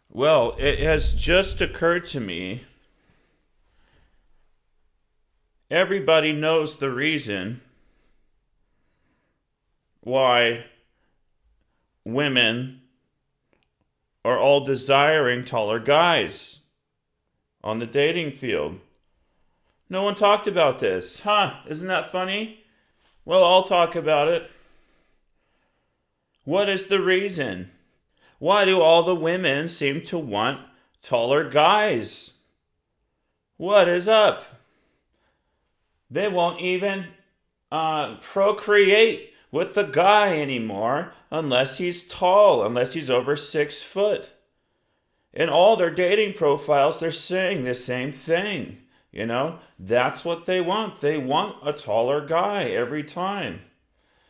Well, it has just occurred to me everybody knows the reason why women are all desiring taller guys on the dating field. No one talked about this. Huh, isn't that funny? Well, I'll talk about it. What is the reason? Why do all the women seem to want taller guys? What is up? They won't even procreate with the guy anymore unless he's tall, unless he's over 6 foot. In all their dating profiles, they're saying the same thing. That's what they want. They want a taller guy every time.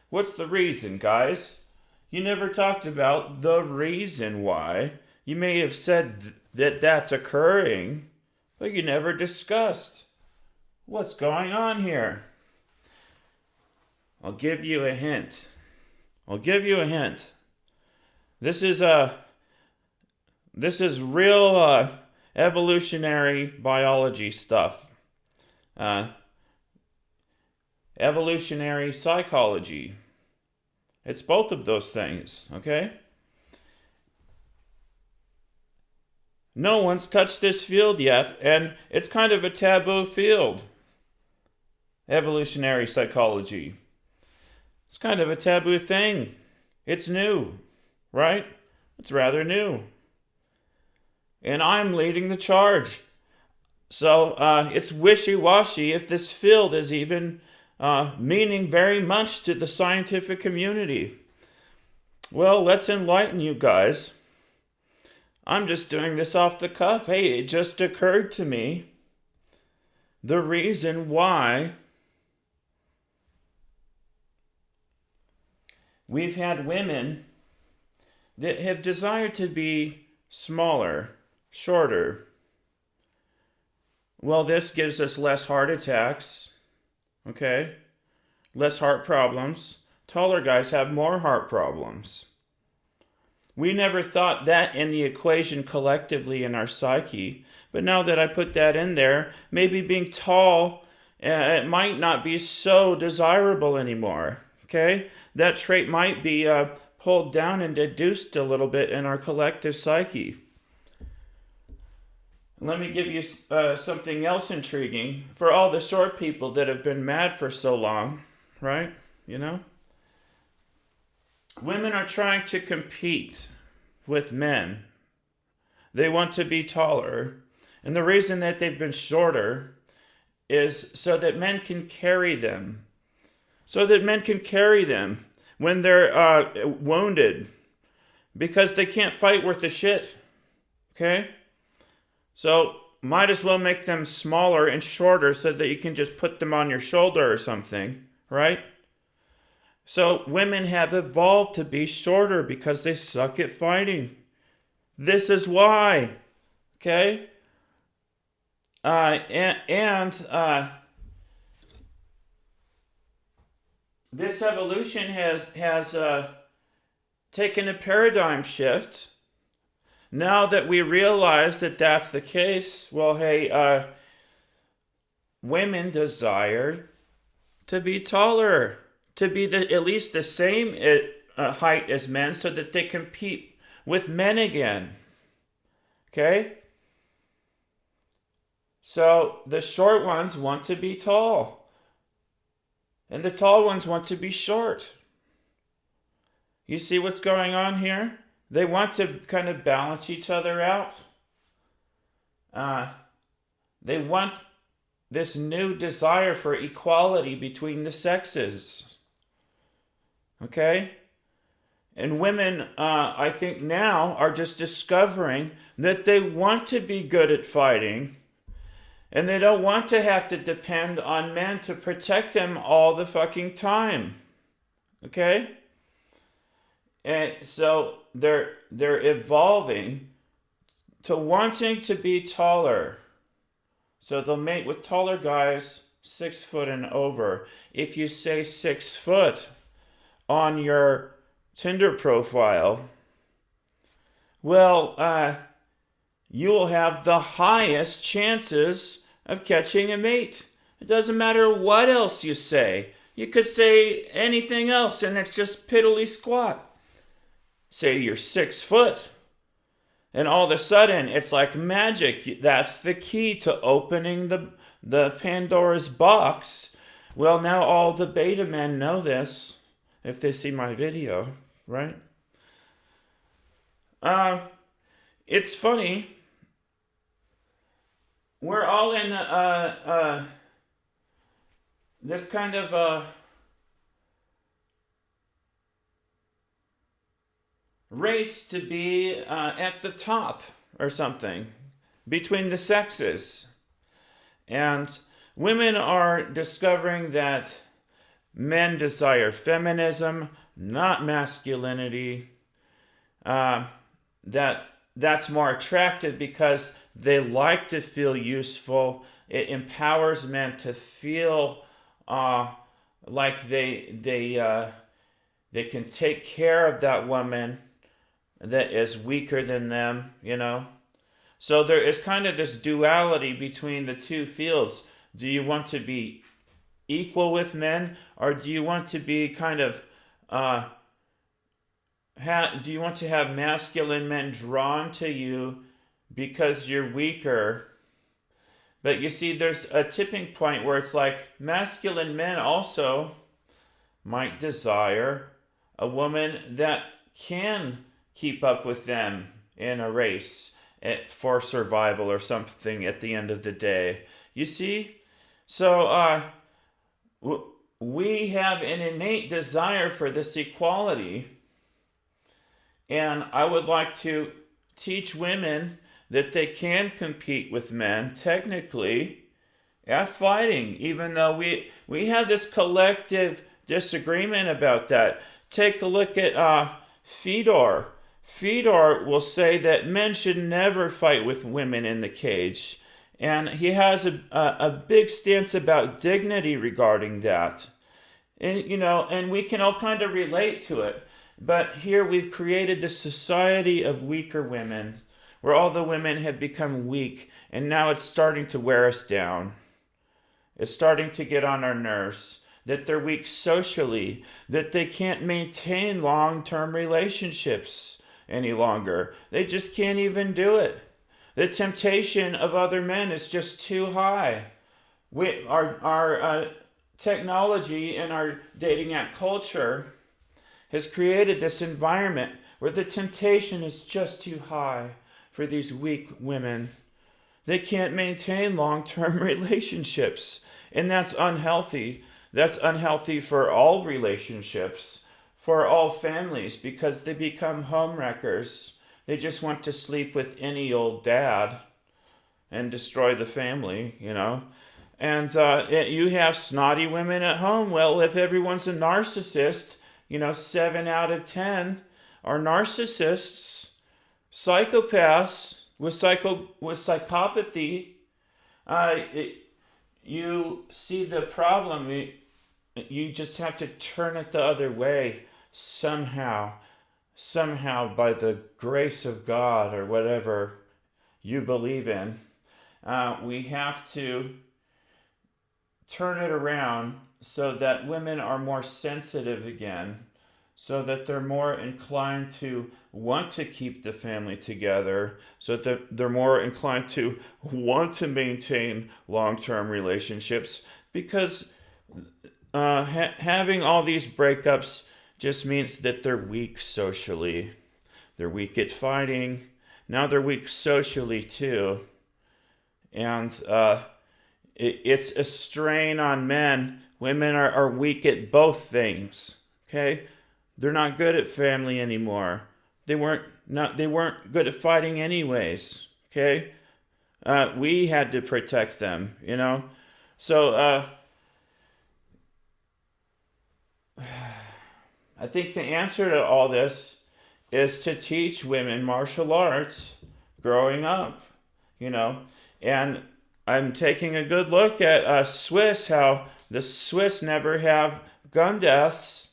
What's the reason, guys? You never talked about the reason why. You may have said that that's occurring, but you never discussed what's going on here. I'll give you a hint. This is real evolutionary biology stuff. Evolutionary psychology. It's both of those things, okay? No one's touched this field yet, and it's kind of a taboo field. Evolutionary psychology. It's kind of a taboo thing. It's new, right? It's rather new. And I'm leading the charge. So it's wishy-washy if this field is even meaning very much to the scientific community. Well, let's enlighten you guys. I'm just doing this off the cuff. Hey, it just occurred to me the reason why we've had women that have desired to be smaller, shorter. Well, this gives us less heart attacks, okay? Less heart problems. Taller guys have more heart problems. We never thought that in the equation collectively in our psyche, but now that I put that in there, maybe being tall, it might not be so desirable anymore, okay? That trait might be pulled down and deduced a little bit in our collective psyche. Let me give you something else intriguing. For all the short people that have been mad for so long, right? Women are trying to compete with men. They want to be taller. And the reason that they've been shorter is so that men can carry them. When they're wounded. Because they can't fight worth a shit. Okay? So might as well make them smaller and shorter so that you can just put them on your shoulder or something, right? So women have evolved to be shorter because they suck at fighting. This is why, okay? This evolution has taken a paradigm shift. Now that we realize that that's the case, well, hey, women desire to be taller, to be at least the same height as men so that they compete with men again. Okay? So the short ones want to be tall, and the tall ones want to be short. You see what's going on here? They want to kind of balance each other out. They want this new desire for equality between the sexes. Okay? And women, I think now, are just discovering that they want to be good at fighting. And they don't want to have to depend on men to protect them all the fucking time. Okay? And so they're evolving to wanting to be taller. So they'll mate with taller guys 6 foot and over. If you say 6 foot on your Tinder profile, well, you will have the highest chances of catching a mate. It doesn't matter what else you say. You could say anything else and it's just piddly squat. Say you're 6 foot. And all of a sudden, it's like magic. That's the key to opening the Pandora's box. Well, now all the beta men know this if they see my video, right? It's funny. We're all in this kind of race to be at the top or something between the sexes. And women are discovering that men desire feminism, not masculinity. That's more attractive because they like to feel useful. It empowers men to feel like they can take care of that woman that is weaker than them, So there is kind of this duality between the two fields. Do you want to be equal with men, or do you want to be kind of do you want to have masculine men drawn to you because you're weaker? But you see, there's a tipping point where it's like masculine men also might desire a woman that can keep up with them in a race for survival or something at the end of the day. You see? So we have an innate desire for this equality. And I would like to teach women that they can compete with men technically at fighting, even though we have this collective disagreement about that. Take a look at Fedor. Fedor will say that men should never fight with women in the cage. And he has a big stance about dignity regarding that. And, and we can all kind of relate to it. But here we've created this society of weaker women, where all the women have become weak, and now it's starting to wear us down. It's starting to get on our nerves, that they're weak socially, that they can't maintain long-term relationships any longer. They just can't even do it. The temptation of other men is just too high. Our technology and our dating app culture has created this environment where the temptation is just too high for these weak women. They can't maintain long-term relationships, and that's unhealthy. That's unhealthy for all relationships, for all families, because they become homewreckers. They just want to sleep with any old dad and destroy the family, And you have snotty women at home. Well, if everyone's a narcissist, 7 out of 10 are narcissists, psychopaths with psychopathy. You see the problem. You just have to turn it the other way somehow by the grace of God or whatever you believe in. We have to turn it around so that women are more sensitive again, so that they're more inclined to want to keep the family together, so that they're more inclined to want to maintain long-term relationships, because having all these breakups just means that they're weak socially. They're weak at fighting. Now they're weak socially too. And it's a strain on men. Women are weak at both things. Okay? They're not good at family anymore. They weren't good at fighting anyways. Okay? We had to protect them, So I think the answer to all this is to teach women martial arts growing up, And I'm taking a good look at Swiss, how the Swiss never have gun deaths.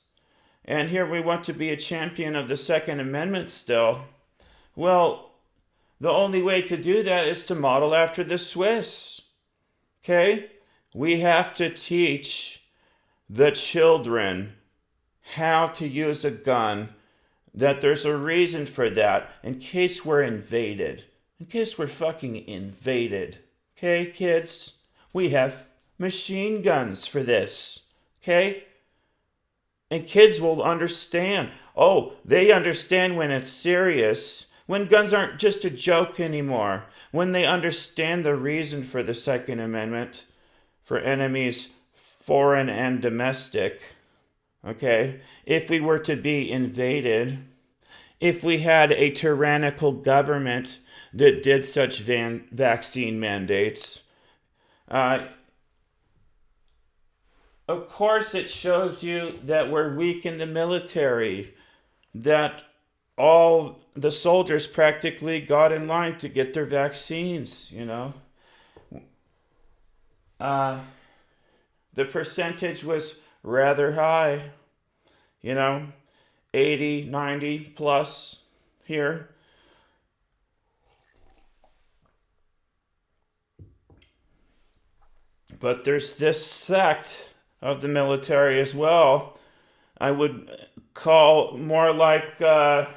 And here we want to be a champion of the Second Amendment still. Well, The only way to do that is to model after the Swiss. Okay? We have to teach the children how to use a gun, that there's a reason for that, in case we're invaded. In case we're fucking invaded. Okay, kids? We have machine guns for this. Okay? And kids will understand. Oh, they understand when it's serious. When guns aren't just a joke anymore. When they understand the reason for the Second Amendment for enemies, foreign and domestic. Okay? If we were to be invaded, if we had a tyrannical government that did such vaccine mandates, of course it shows you that we're weak in the military, that all the soldiers practically got in line to get their vaccines, you know. The percentage was rather high, you know, 80, 90 plus here. But there's this sect of the military as well. I would call more like the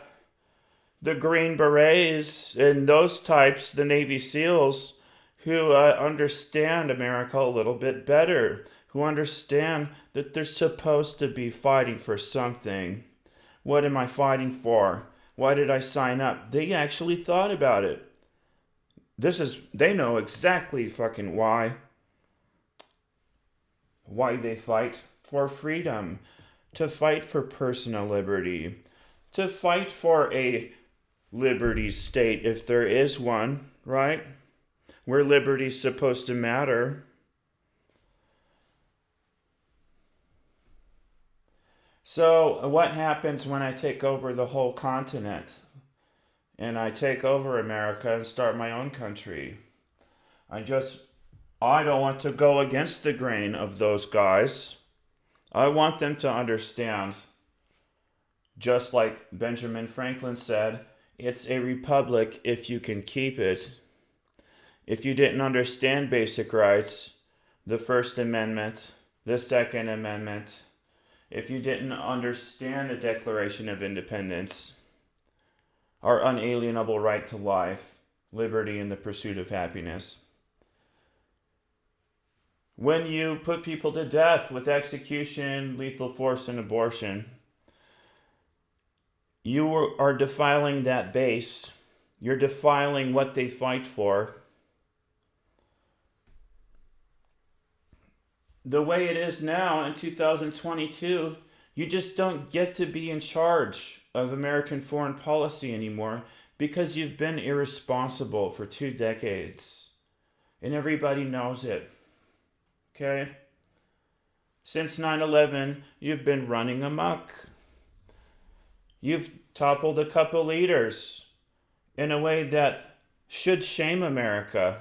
Green Berets and those types, the Navy SEALs, who understand America a little bit better, who understand that they're supposed to be fighting for something. What am I fighting for? Why did I sign up? They actually thought about it. They know exactly fucking why. Why they fight for freedom, to fight for personal liberty, to fight for a liberty state if there is one, right? Where liberty's supposed to matter. So what happens when I take over the whole continent and I take over America and start my own country? I don't want to go against the grain of those guys. I want them to understand, just like Benjamin Franklin said, it's a republic if you can keep it. If you didn't understand basic rights, the First Amendment, the Second Amendment, if you didn't understand the Declaration of Independence, our unalienable right to life, liberty, and the pursuit of happiness. When you put people to death with execution, lethal force, and abortion, you are defiling that base. You're defiling what they fight for. The way it is now in 2022, you just don't get to be in charge of American foreign policy anymore because you've been irresponsible for 2 decades. And everybody knows it. Okay? Since 9/11, you've been running amok. You've toppled a couple leaders in a way that should shame America.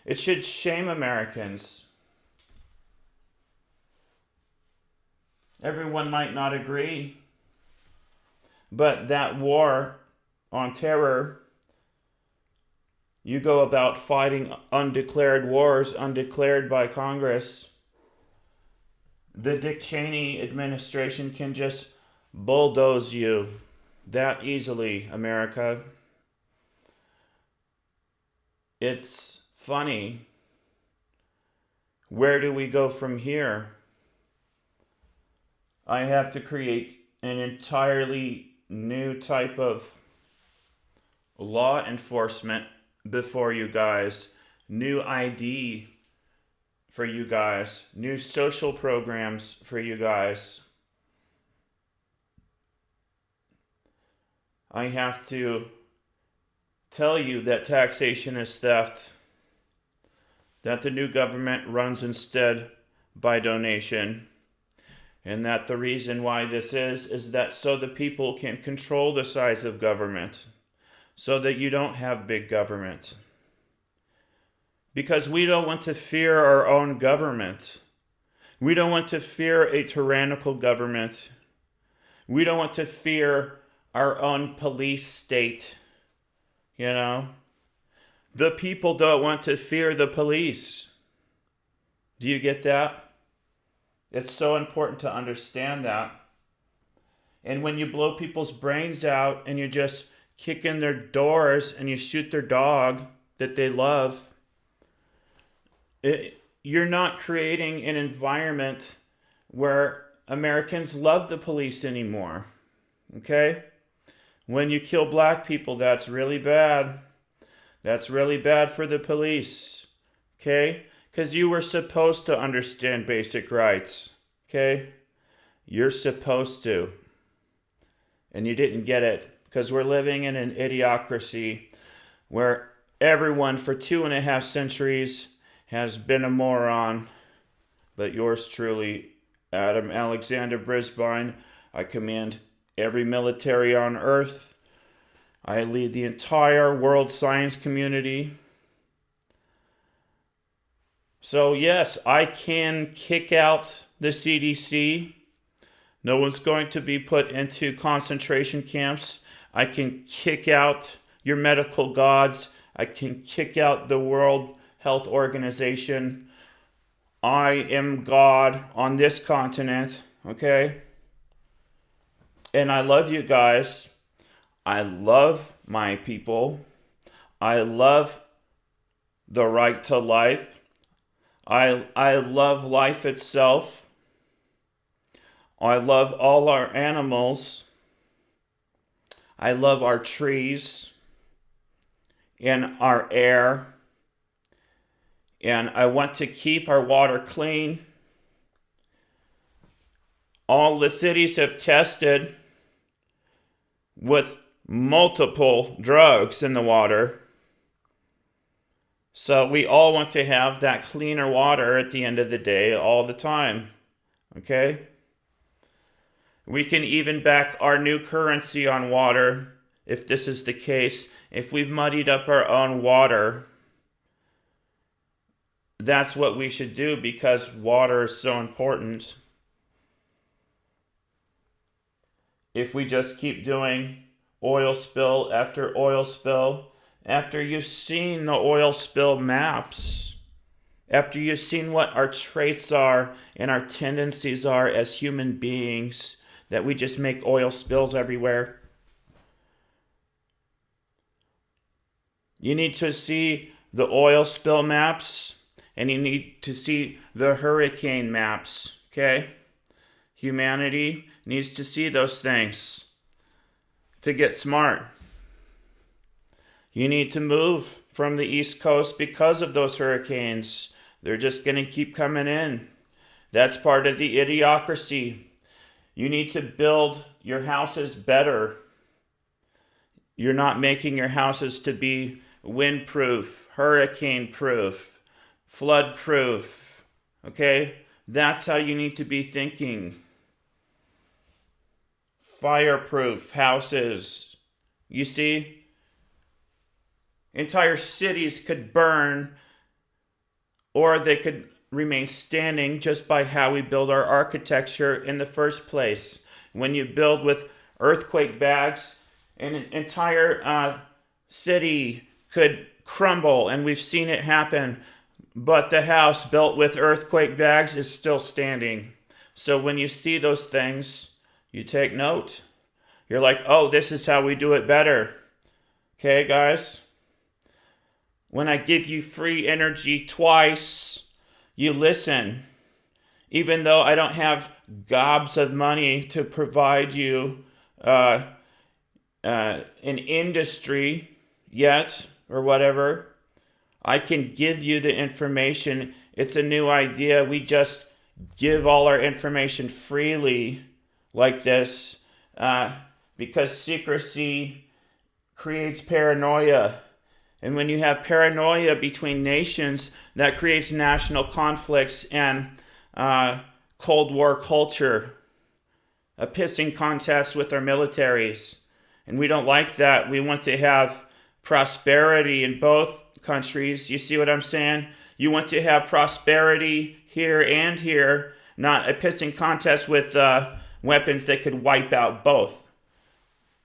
It should shame Americans. Everyone might not agree, but that war on terror, you go about fighting undeclared wars, undeclared by Congress. The Dick Cheney administration can just bulldoze you that easily, America. It's funny. Where do we go from here? I have to create an entirely new type of law enforcement before you guys, new ID for you guys, new social programs for you guys. I have to tell you that taxation is theft, that the new government runs instead by donation, and that the reason why this is that so the people can control the size of government, so that you don't have big government. Because we don't want to fear our own government. We don't want to fear a tyrannical government. We don't want to fear our own police state. you know? The people don't want to fear the police. Do you get that? It's so important to understand that. And when you blow people's brains out and you just kick in their doors and you shoot their dog that they love, you're not creating an environment where Americans love the police anymore. Okay? When you kill black people, that's really bad. That's really bad for the police. Okay? Because you were supposed to understand basic rights. Okay? You're supposed to. And you didn't get it. Because we're living in an idiocracy where everyone for 2.5 centuries has been a moron. But yours truly, Adam Alexander Brisbine, I command every military on earth. I lead the entire world science community. So yes, I can kick out the CDC. No one's going to be put into concentration camps. I can kick out your medical gods. I can kick out the World Health Organization. I am God on this continent, okay? And I love you guys. I love my people. I love the right to life. I love life itself. I love all our animals. I love our trees and our air. And I want to keep our water clean. All the cities have tested with multiple drugs in the water. So we all want to have that cleaner water at the end of the day all the time. Okay? We can even back our new currency on water if this is the case. If we've muddied up our own water, that's what we should do because water is so important. If we just keep doing oil spill after oil spill, after you've seen the oil spill maps, after you've seen what our traits are and our tendencies are as human beings, that we just make oil spills everywhere. You need to see the oil spill maps and you need to see the hurricane maps, okay? Humanity needs to see those things to get smart. You need to move from the East Coast because of those hurricanes. They're just going to keep coming in. That's part of the idiocracy. You need to build your houses better. You're not making your houses to be windproof, hurricane-proof, flood-proof. Okay? That's how you need to be thinking. Fireproof houses. You see? Entire cities could burn or they could remain standing just by how we build our architecture in the first place. When you build with earthquake bags, an entire city could crumble, and we've seen it happen, but the house built with earthquake bags is still standing. So when you see those things, you take note. You're like, oh, this is how we do it better. Okay, guys? When I give you free energy twice, you listen. Even though I don't have gobs of money to provide you an industry yet or whatever, I can give you the information. It's a new idea. We just give all our information freely like this because secrecy creates paranoia. And when you have paranoia between nations, that creates national conflicts and Cold War culture, a pissing contest with our militaries. And we don't like that. We want to have prosperity in both countries. You see what I'm saying? You want to have prosperity here and here, not a pissing contest with weapons that could wipe out both.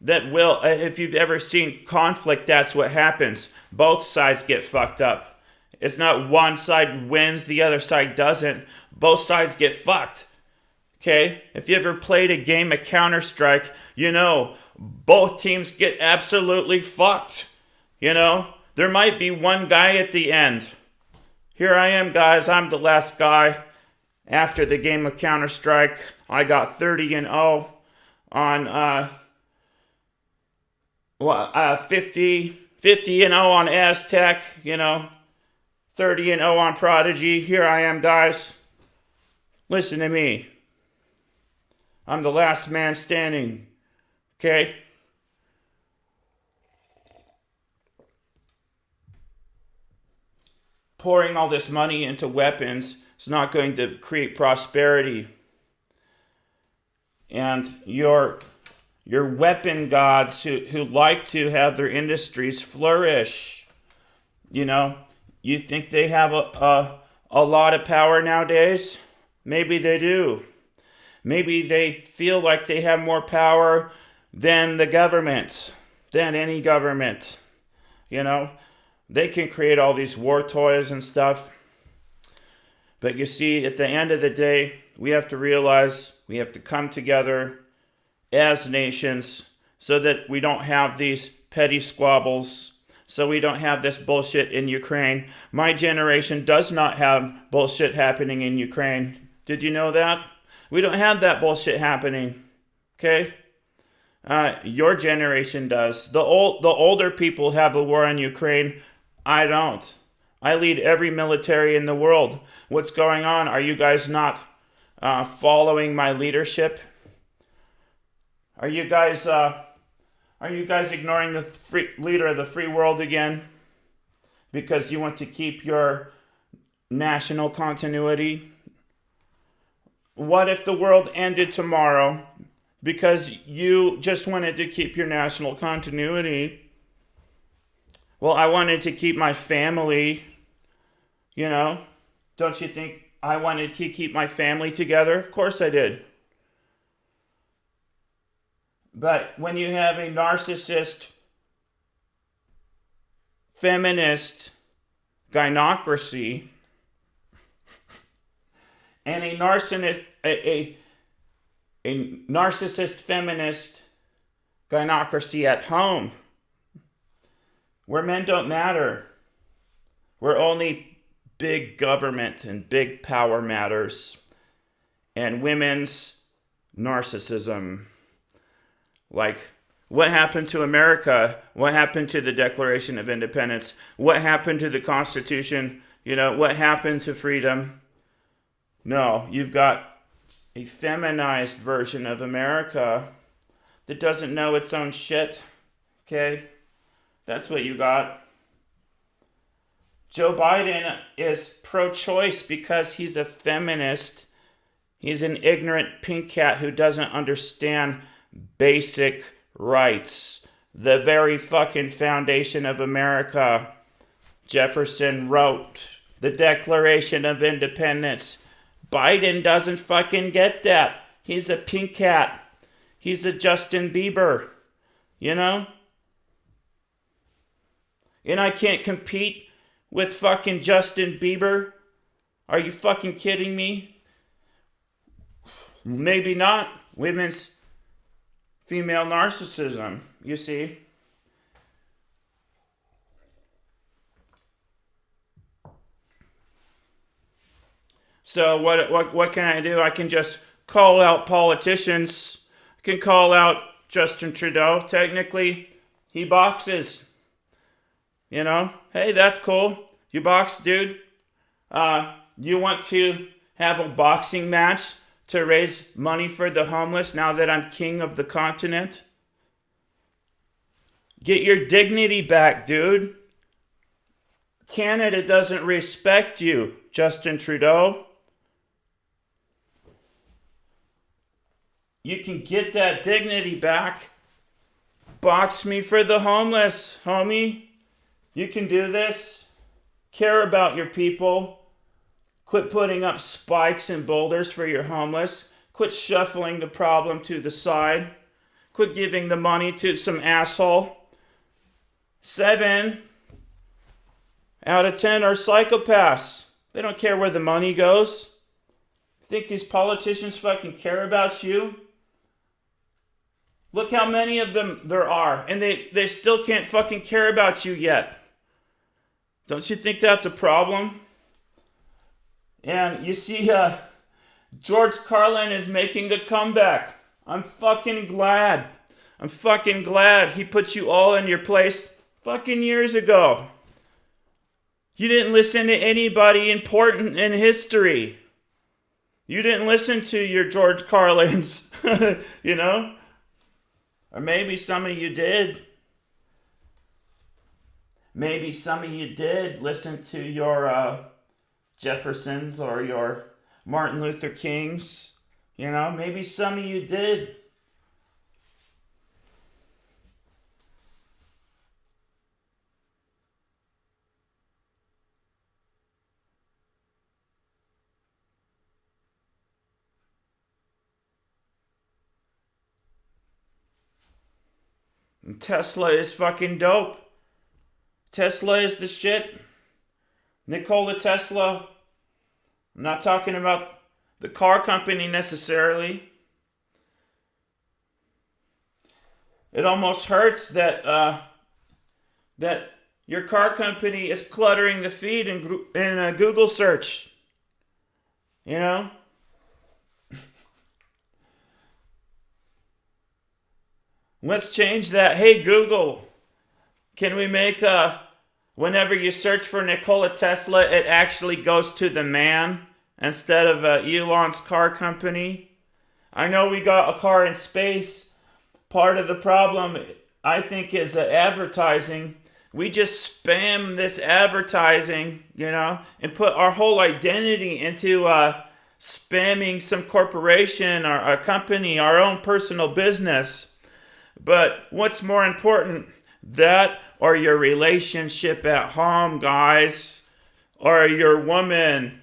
that will, if you've ever seen conflict, that's what happens. Both sides get fucked up. It's not one side wins, the other side doesn't. Both sides get fucked. Okay? If you ever played a game of Counter-Strike, you know, both teams get absolutely fucked. You know? There might be one guy at the end. Here I am, guys. I'm the last guy. After the game of Counter-Strike, I got 30-0 on 50-0 on Aztec, you know, 30-0 on Prodigy. Here I am, guys. Listen to me. I'm the last man standing. Okay? Pouring all this money into weapons is not going to create prosperity. And your weapon gods who like to have their industries flourish, you know, you think they have a lot of power nowadays? Maybe they do. Maybe they feel like they have more power than the government, than any government. You know, they can create all these war toys and stuff. But you see, at the end of the day, we have to realize we have to come together as nations so that we don't have these petty squabbles, so we don't have this bullshit in Ukraine. My generation does not have bullshit happening in Ukraine. Did you know that? We don't have that bullshit happening. Okay? Your generation does. The older people have a war in Ukraine. I don't. I lead every military in the world. What's going on? Are you guys not following my leadership? Are you guys ignoring the leader of the free world again? Because you want to keep your national continuity? What if the world ended tomorrow because you just wanted to keep your national continuity? Well, I wanted to keep my family, you know? Don't you think I wanted to keep my family together? Of course I did. But when you have a narcissist, feminist gynocracy, and a narcissist feminist gynocracy at home, where men don't matter, where only big government and big power matters, and women's narcissism. Like, what happened to America? What happened to the Declaration of Independence? What happened to the Constitution? You know, what happened to freedom? No, you've got a feminized version of America that doesn't know its own shit. Okay? That's what you got. Joe Biden is pro-choice because he's a feminist. He's an ignorant pink cat who doesn't understand basic rights. The very fucking foundation of America. Jefferson wrote the Declaration of Independence. Biden doesn't fucking get that. He's a pink cat. He's a Justin Bieber. You know? And I can't compete with fucking Justin Bieber? Are you fucking kidding me? Maybe not. Women's female narcissism, you see. So what can I do? I can just call out politicians. I can call out Justin Trudeau. Technically, he boxes. You know? Hey, that's cool. You box, dude. You want to have a boxing match to raise money for the homeless now that I'm king of the continent? Get your dignity back, dude. Canada doesn't respect you, Justin Trudeau. You can get that dignity back. Box me for the homeless, homie. You can do this. Care about your people. Quit putting up spikes and boulders for your homeless. Quit shuffling the problem to the side. Quit giving the money to some asshole. 7 out of 10 are psychopaths. They don't care where the money goes. Think these politicians fucking care about you? Look how many of them there are, and they still can't fucking care about you yet. Don't you think that's a problem? And you see, George Carlin is making a comeback. I'm fucking glad. I'm fucking glad he put you all in your place fucking years ago. You didn't listen to anybody important in history. You didn't listen to your George Carlins, you know? Or maybe some of you did. Maybe some of you did listen to your Jeffersons or your Martin Luther Kings. You know, maybe some of you did. And Tesla is fucking dope. Tesla is the shit. Nikola Tesla. I'm not talking about the car company necessarily. It almost hurts that that your car company is cluttering the feed in Google search. You know? Let's change that. Hey Google, can we make whenever you search for Nikola Tesla, it actually goes to the man instead of Elon's car company? I know we got a car in space. Part of the problem, I think, is advertising. We just spam this advertising, you know, and put our whole identity into spamming some corporation or a company, our own personal business. But what's more important, that or your relationship at home, guys, or your woman?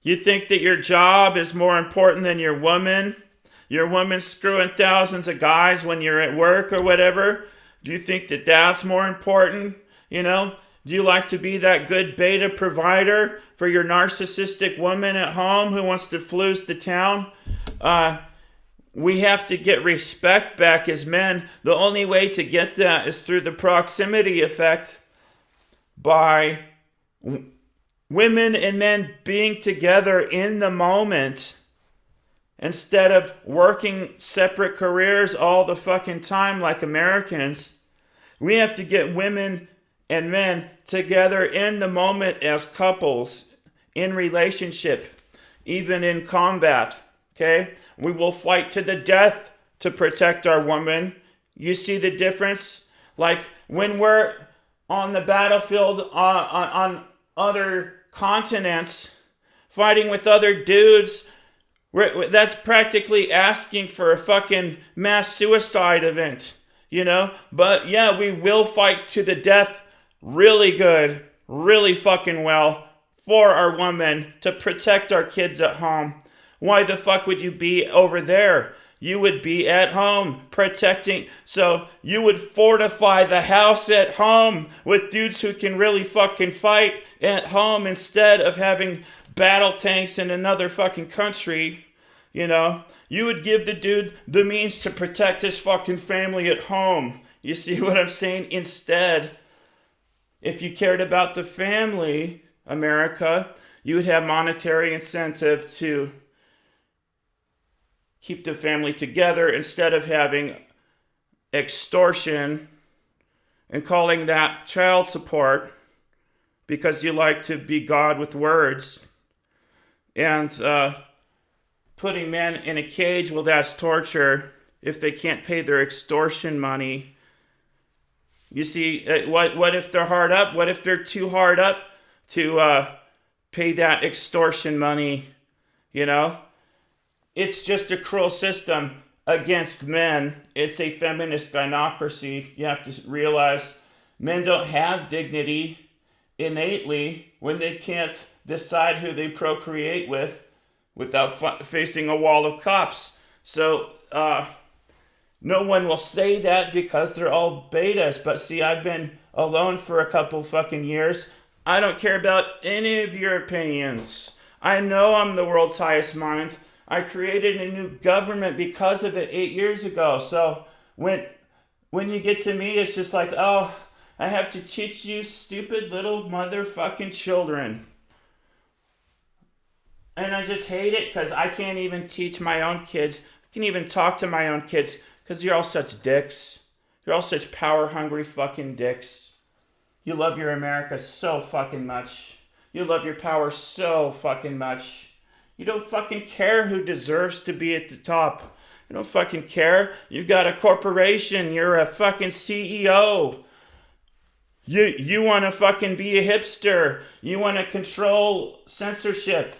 You think that your job is more important than your woman? Your woman screwing thousands of guys when you're at work or whatever? Do you think that that's more important? You know, do you like to be that good beta provider for your narcissistic woman at home who wants to flooze the town? We have to get respect back as men. The only way to get that is through the proximity effect, by women and men being together in the moment instead of working separate careers all the fucking time like Americans. We have to get women and men together in the moment as couples, in relationship, even in combat, okay? We will fight to the death to protect our woman. You see the difference? Like when we're on the battlefield on other continents, fighting with other dudes, that's practically asking for a fucking mass suicide event, you know? But yeah, we will fight to the death really good, really fucking well for our women to protect our kids at home. Why the fuck would you be over there? You would be at home protecting. So you would fortify the house at home with dudes who can really fucking fight at home instead of having battle tanks in another fucking country. You know, you would give the dude the means to protect his fucking family at home. You see what I'm saying? Instead, if you cared about the family, America, you would have monetary incentive to keep the family together instead of having extortion and calling that child support because you like to be God with words, and putting men in a cage. Well, that's torture if they can't pay their extortion money. You see, what if they're hard up? What if they're too hard up to pay that extortion money, you know? It's just a cruel system against men. It's a feminist gynocracy. You have to realize men don't have dignity innately when they can't decide who they procreate with without facing a wall of cops. So No one will say that because they're all betas. But see, I've been alone for a couple fucking years. I don't care about any of your opinions. I know I'm the world's highest mind. I created a new government because of it 8 years ago. So when you get to me, it's just like, oh, I have to teach you stupid little motherfucking children. And I just hate it because I can't even teach my own kids. I can't even talk to my own kids because you're all such dicks. You're all such power-hungry fucking dicks. You love your America so fucking much. You love your power so fucking much. You don't fucking care who deserves to be at the top. You don't fucking care. You got a corporation. You're a fucking CEO. You want to fucking be a hipster. You want to control censorship.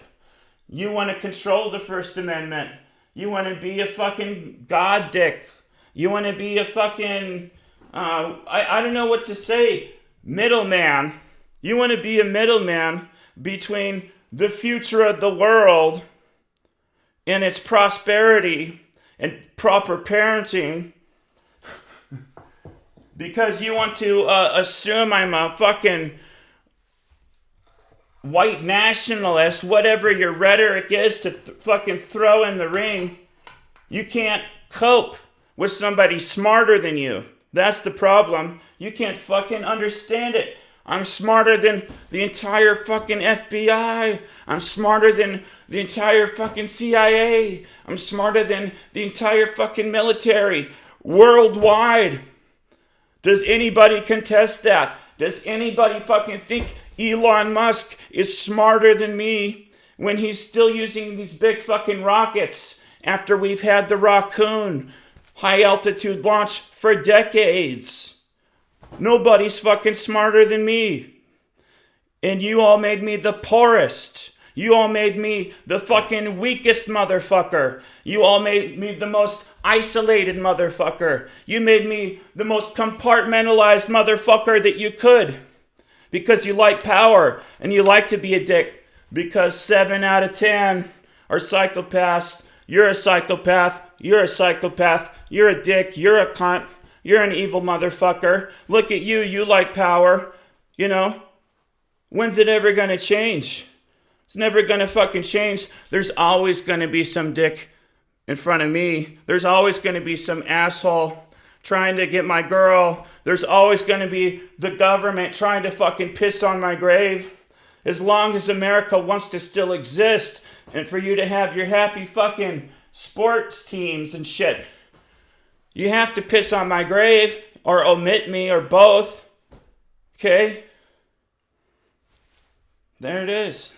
You want to control the First Amendment. You want to be a fucking god dick. You want to be a fucking, I don't know what to say, middleman. You want to be a middleman between the future of the world and its prosperity and proper parenting because you want to assume I'm a fucking white nationalist, whatever your rhetoric is to fucking throw in the ring. You can't cope with somebody smarter than you. That's the problem. You can't fucking understand it. I'm smarter than the entire fucking FBI. I'm smarter than the entire fucking CIA. I'm smarter than the entire fucking military worldwide. Does anybody contest that? Does anybody fucking think Elon Musk is smarter than me when he's still using these big fucking rockets after we've had the Raccoon high altitude launch for decades? Nobody's fucking smarter than me. And you all made me the poorest. You all made me the fucking weakest motherfucker. You all made me the most isolated motherfucker. You made me the most compartmentalized motherfucker that you could. Because you like power and you like to be a dick. Because 7 out of 10 are psychopaths. You're a psychopath. You're a psychopath. You're a dick. You're a cunt. You're an evil motherfucker. Look at you. You like power. You know? When's it ever going to change? It's never going to fucking change. There's always going to be some dick in front of me. There's always going to be some asshole trying to get my girl. There's always going to be the government trying to fucking piss on my grave. As long as America wants to still exist and for you to have your happy fucking sports teams and shit, you have to piss on my grave or omit me or both. Okay? There it is.